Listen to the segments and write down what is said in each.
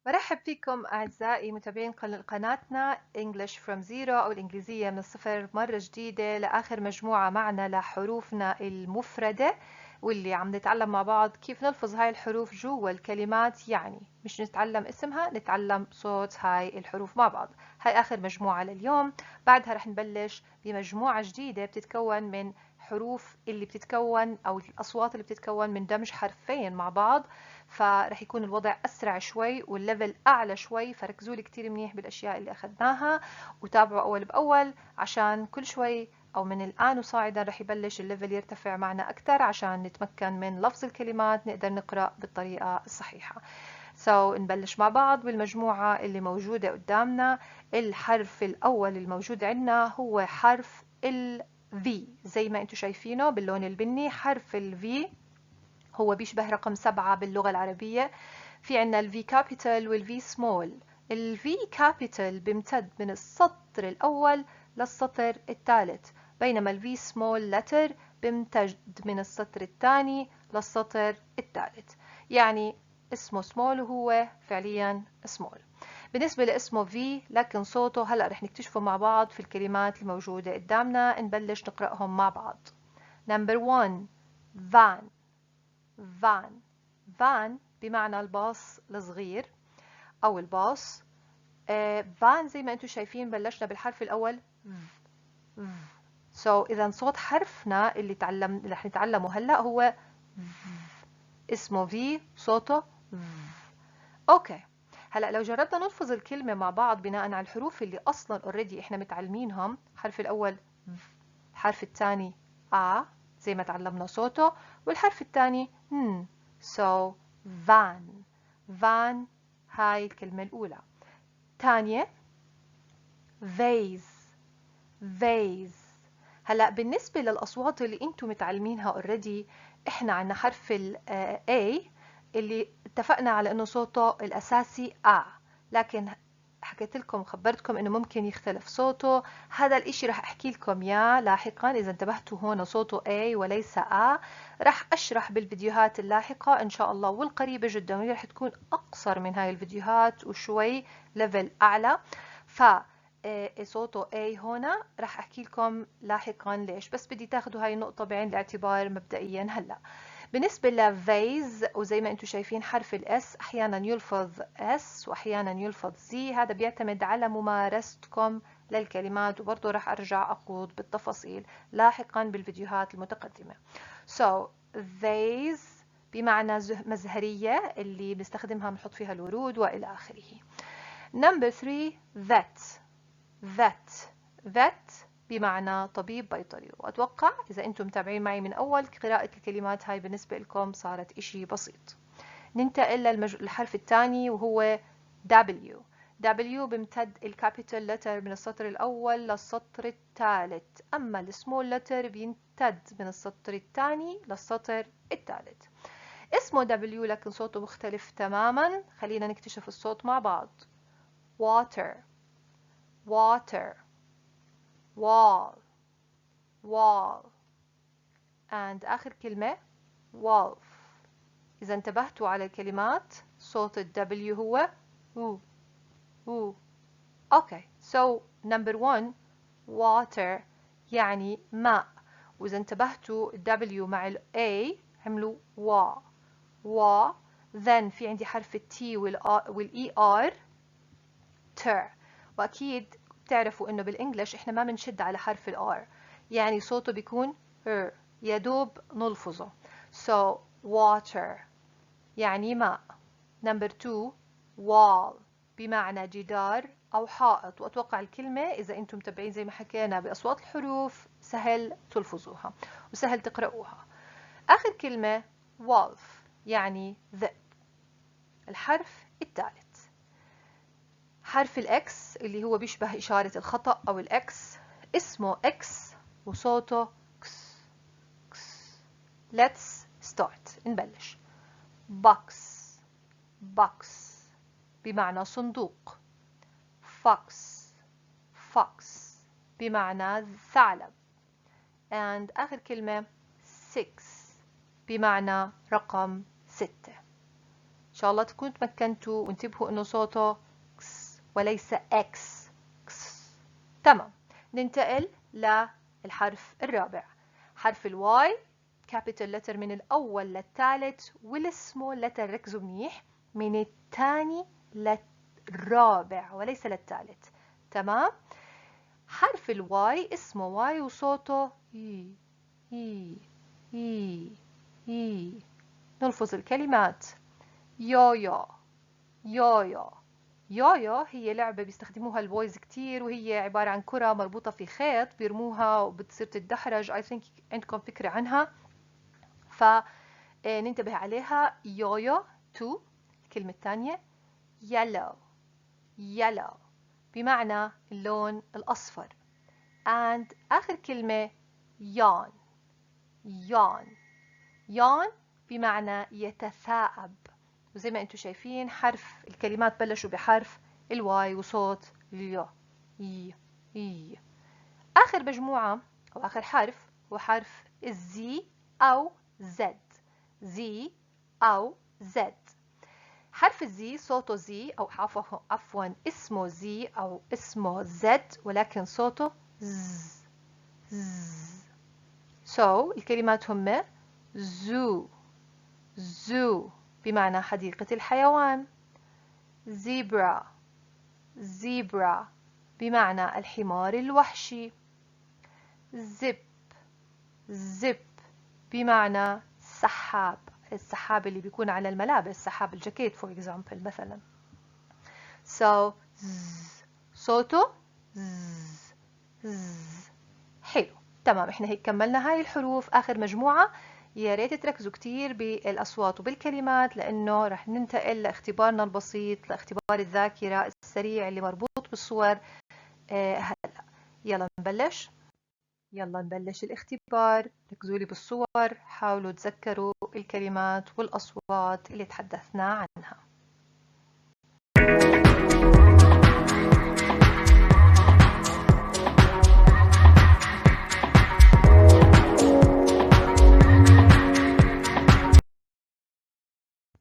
برحب فيكم أعزائي متابعين قناتنا English from Zero أو الإنجليزية من الصفر مرة جديدة لآخر مجموعة معنا لحروفنا المفردة واللي عم نتعلم مع بعض كيف نلفظ هاي الحروف جوا الكلمات، يعني مش نتعلم اسمها، نتعلم صوت هاي الحروف مع بعض. هاي آخر مجموعة لليوم، بعدها رح نبلش بمجموعة جديدة بتتكون من حروف اللي بتتكون أو الأصوات اللي بتتكون من دمج حرفين مع بعض، فرح يكون الوضع أسرع شوي والليفل أعلى شوي، فركزوا لي كتير منيح بالأشياء اللي أخذناها وتابعوا أول بأول عشان كل شوي أو من الآن وصاعدا رح يبلش الليفل يرتفع معنا أكثر عشان نتمكن من لفظ الكلمات، نقدر نقرأ بالطريقة الصحيحة. نبلش مع بعض بالمجموعة اللي موجودة قدامنا. الحرف الأول الموجود عندنا هو حرف ال V، زي ما انتم شايفينه باللون البني. حرف ال V هو بيشبه رقم 7 باللغة العربية. في عنا ال V capital وال V small. ال V capital بيمتد من السطر الأول للسطر الثالث، بينما ال V small letter بيمتد من السطر الثاني للسطر الثالث. يعني اسمه small وهو فعليا small. بالنسبة لاسمه V لكن صوته هلأ رح نكتشفه مع بعض في الكلمات الموجودة قدامنا. نبلش نقرأهم مع بعض. Number 1 van. van. van بمعنى الباص الصغير أو الباص. van زي ما أنتم شايفين بلشنا بالحرف الأول v. إذا صوت حرفنا اللي رح نتعلمه هلأ هو v. اسمه V، صوته v. أوكي، هلأ لو جربنا نلفظ الكلمة مع بعض بناء على الحروف اللي أصلا اوريدي إحنا متعلمينهم. الحرف الأول v، الحرف الثاني A زي ما تعلمنا صوته، والحرف الثاني n. van. van هاي الكلمة الأولى. تانية vase. vase. هلا بالنسبة للأصوات اللي انتم متعلمينها اوريدي، احنا عنا حرف ال A اللي اتفقنا على انه صوته الأساسي A، لكن حكيت لكم خبرتكم انه ممكن يختلف صوته. هذا الاشي رح احكي لكم اياه لاحقا. اذا انتبهتوا هون صوته A وليس A، رح اشرح بالفيديوهات اللاحقة ان شاء الله والقريبة جدا، وهي رح تكون اقصر من هاي الفيديوهات وشوي ليفل اعلى. صوته A هنا رح احكي لكم لاحقا ليش، بس بدي تاخذوا هاي النقطة بعين الاعتبار مبدئيا هلا. بالنسبة لفيز، وزي ما انتم شايفين حرف الاس احيانا يلفظ اس واحيانا يلفظ زي، هذا بيعتمد على ممارستكم للكلمات، وبرضه رح ارجع اخوض بالتفاصيل لاحقا بالفيديوهات المتقدمة. vase بمعنى مزهرية اللي بنستخدمها بنحط فيها الورود والى اخره. Number 3 vet. vet. vet بمعنى طبيب بيطري، وأتوقع إذا أنتم متابعين معي من أول قراءة الكلمات هاي بالنسبة لكم صارت إشي بسيط. ننتقل للحرف الثاني وهو W. W بمتد الكابيتال لتر من السطر الأول للسطر الثالث، أما السمول لتر بيمتد من السطر الثاني للسطر الثالث. اسمه W لكن صوته مختلف تماما. خلينا نكتشف الصوت مع بعض. water. water. wall. wall. and آخر كلمة wolf. إذا انتبهتوا على الكلمات صوت ال W هو و. Okay, so number 1 water يعني ماء، وإذا انتبهتوا W مع ال A عملوا و. then في عندي حرف ال T وال ER ter. وأكيد بتعرفوا إنه بالإنجليش إحنا ما بنشد على حرف الR، يعني صوته بيكون يا دوب نلفظه. so water يعني ماء. number 2 wall بمعنى جدار أو حائط، وأتوقع الكلمة إذا أنتم متابعين زي ما حكينا بأصوات الحروف سهل تلفظوها وسهل تقرأوها. آخر كلمة wolf يعني ذئب. الحرف الثالث حرف الإكس اللي هو بيشبه إشارة الخطأ أو الإكس. اسمه إكس وصوته كس كس. Let's start. نبلش. box. box بمعنى صندوق. fox. fox بمعنى ثعلب. and آخر كلمة 6 بمعنى رقم 6. شاء الله تكونوا تمكنتوا وانتبهوا انه صوته كس وليس اكس. كس. تمام. ننتقل للحرف الرابع. حرف الواي كابيتال لتر من الاول للثالث والسمول لتر، ركزوا منيح، من الثاني للرابع وليس للثالث. تمام. حرف الواي اسمه واي وصوته اي اي اي اي. نلفظ الكلمات. يويو يويو. يويو هي لعبة بيستخدموها البويز كتير، وهي عبارة عن كرة مربوطة في خيط بيرموها وبتصير تتدحرج. I think عندكم فكرة عنها، فننتبه عليها. يويو. 2. الكلمة الثانية yellow yellow بمعنى اللون الأصفر. and آخر كلمة yawn yawn yawn بمعنى يتثاءب. وزي ما انتم شايفين حرف الكلمات بلشوا بحرف الواي وصوت اليو اي. آخر مجموعة أو آخر حرف هو حرف الزي أو زد. زي أو زد. حرف الزي صوته زي أو عفوا اسمه زي أو اسمه زد، ولكن صوته ز ز. الكلمات هم زو زو بمعنى حديقة الحيوان. زيبرا زيبرا بمعنى الحمار الوحشي. زب زب بمعنى سحاب، السحاب اللي بيكون على الملابس، سحاب الجاكيت for example مثلا. صوته ز ز. حلو. تمام. احنا هيك كملنا هاي الحروف. آخر مجموعة يا ريت تركزوا كتير بالأصوات وبالكلمات، لأنه رح ننتقل لاختبارنا البسيط، لاختبار الذاكرة السريع اللي مربوط بالصور. هلا يلا نبلش الاختبار. ركزوا لي بالصور، حاولوا تذكروا الكلمات والأصوات اللي تحدثنا عنها.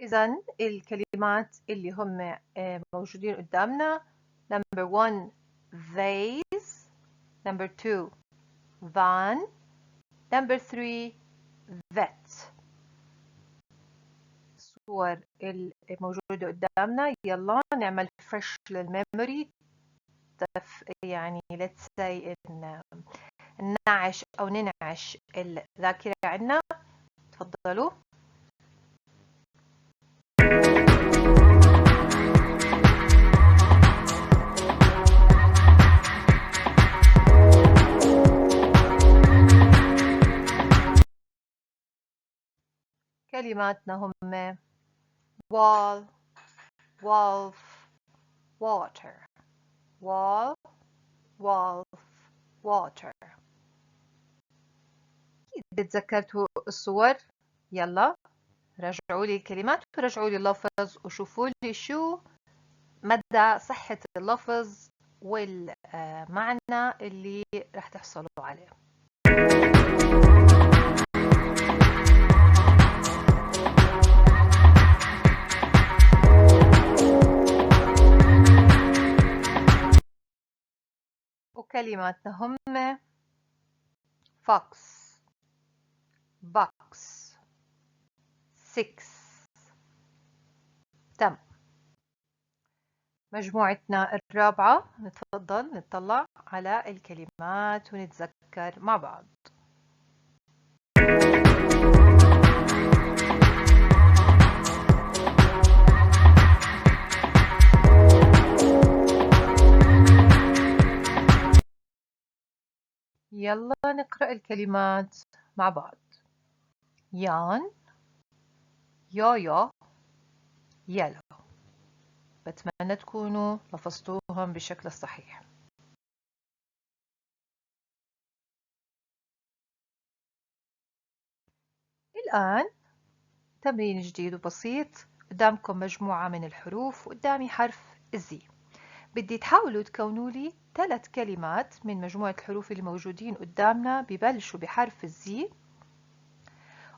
إذن الكلمات اللي هم موجودين قدامنا: number 1 vase, number 2 van, number 3 vet. الصور الموجودة قدامنا يلا نعمل fresh للميموري، يعني let's say ننعش أو ننعش الذاكرة عنا. تفضلوا. كلماتنا هم wall, wolf, water. wall, wolf, water. إذا تذكرتوا الصور يلا رجعوا لي الكلمات ورجعوا لي اللفظ وشوفوا لي شو مدى صحة اللفظ والمعنى اللي راح تحصلوا عليه. وكلماتنا هم fox, box, six. تمام. مجموعتنا الرابعة نتفضل نطلع على الكلمات ونتذكر مع بعض. يلا نقرأ الكلمات مع بعض. يان، يويو، يلو. بتمنى تكونوا لفظتوهم بالشكل الصحيح. الآن تمرين جديد وبسيط. قدامكم مجموعة من الحروف وقدامي حرف الزي. بدي تحاولوا تكونوا لي 3 كلمات من مجموعة الحروف اللي موجودين قدامنا ببلشوا بحرف الزي،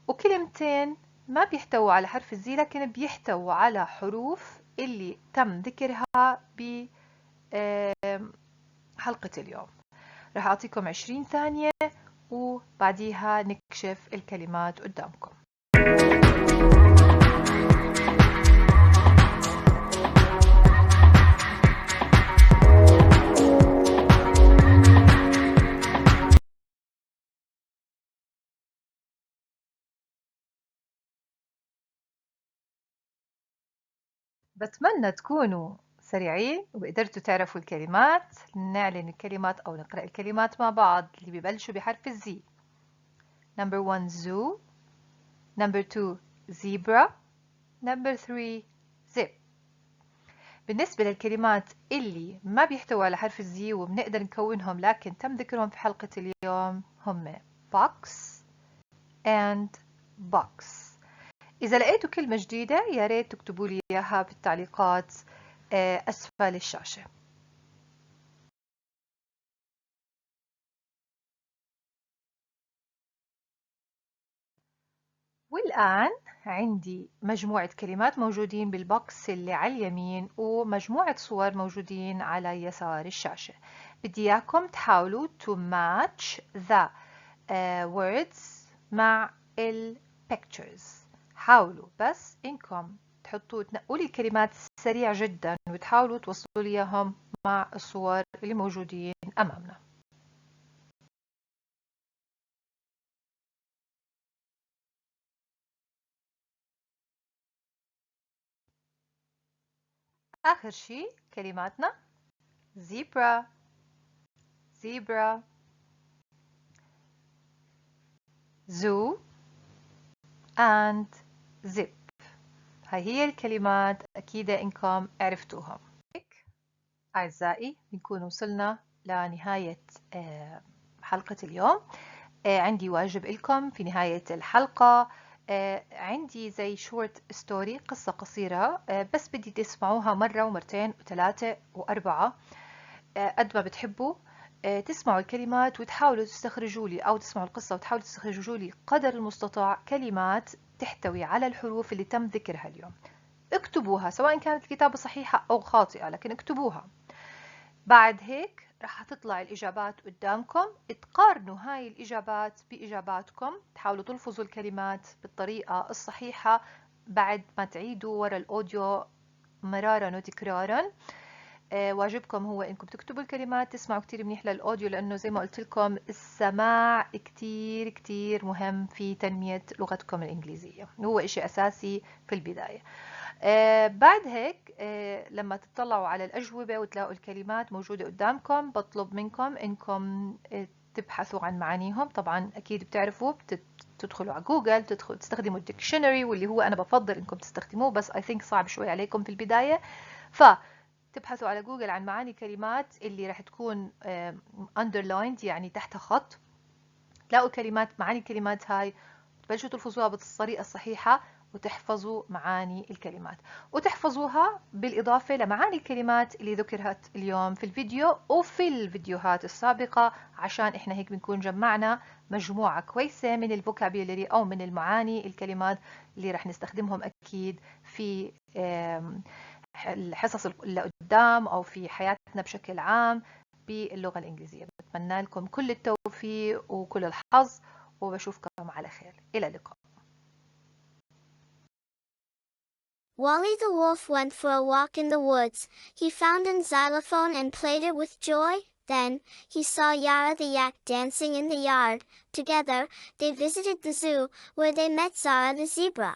وكلمتين ما بيحتووا على حرف الزي، لكن بيحتووا على حروف اللي تم ذكرها بحلقة اليوم. راح أعطيكم 20 ثانية وبعديها نكشف الكلمات قدامكم. بتمنى تكونوا سريعين وقدرتوا تعرفوا الكلمات. نعلن الكلمات أو نقرأ الكلمات مع بعض اللي ببلشوا بحرف الزي. Number 1 zoo. Number 2 zebra. Number 3 zip. بالنسبة للكلمات اللي ما بيحتووا على حرف الزي وبنقدر نكونهم لكن تم ذكرهم في حلقة اليوم هم box and box. إذا لقيتوا كلمة جديدة يا ريت تكتبوا لي إياها بالتعليقات أسفل الشاشة. والآن عندي مجموعة كلمات موجودين بالبوكس اللي على اليمين ومجموعة صور موجودين على يسار الشاشة. بدي إياكم تحاولوا to match the words مع ال pictures. حاولوا بس إنكم تنقوا لي الكلمات سريع جدا وتحاولوا توصلوا لي إياهم مع الصور اللي موجودين أمامنا. آخر شيء كلماتنا zebra zebra zoo and zip. هاي هي الكلمات أكيد إنكم عرفتوها. أعزائي بنكون وصلنا لنهاية حلقة اليوم. عندي واجب لكم في نهاية الحلقة. عندي زي شورت ستوري، قصة قصيرة، بس بدي تسمعوها مرة ومرتين وثلاثة وأربعة قد ما بتحبوا. تسمعوا الكلمات وتحاولوا تستخرجوا لي، أو تسمعوا القصة وتحاولوا تستخرجوا لي قدر المستطاع كلمات تحتوي على الحروف اللي تم ذكرها اليوم. اكتبوها سواء كانت الكتابة صحيحة أو خاطئة، لكن اكتبوها. بعد هيك رح تطلع الإجابات قدامكم. تقارنوا هاي الإجابات بإجاباتكم، تحاولوا تلفظوا الكلمات بالطريقة الصحيحة بعد ما تعيدوا ورا الأوديو مرارا وتكرارا. واجبكم هو إنكم تكتبوا الكلمات، تسمعوا كتير منيح للأوديو، لأنه زي ما قلت لكم السماع كتير كتير مهم في تنمية لغتكم الإنجليزية، هو إشي أساسي في البداية. بعد هيك لما تطلعوا على الأجوبة وتلاقوا الكلمات موجودة قدامكم، بطلب منكم إنكم تبحثوا عن معانيهم. طبعا أكيد بتعرفوا تدخلوا على جوجل، تستخدموا الديكشنري، واللي هو أنا بفضل إنكم تستخدموه، بس I think صعب شوي عليكم في البداية. فتبحثوا على جوجل عن معاني الكلمات اللي راح تكون underlined، يعني تحتها خط. تلاقوا كلمات، معاني الكلمات هاي، تبلشوا تلفظوها بالطريقة الصحيحة وتحفظوا معاني الكلمات، وتحفظوها بالإضافة لمعاني الكلمات اللي ذكرت اليوم في الفيديو وفي الفيديوهات السابقة، عشان إحنا هيك بنكون جمعنا مجموعة كويسة من الفوكابيولري أو من المعاني الكلمات اللي رح نستخدمهم أكيد في الحصص اللي قدام أو في حياتنا بشكل عام باللغة الإنجليزية. بتمنى لكم كل التوفيق وكل الحظ، وبشوفكم على خير. إلى اللقاء. Wally the wolf went for a walk in the woods. He found a xylophone and played it with joy. Then, he saw Yara the yak dancing in the yard. Together, they visited the zoo, where they met Zara the zebra.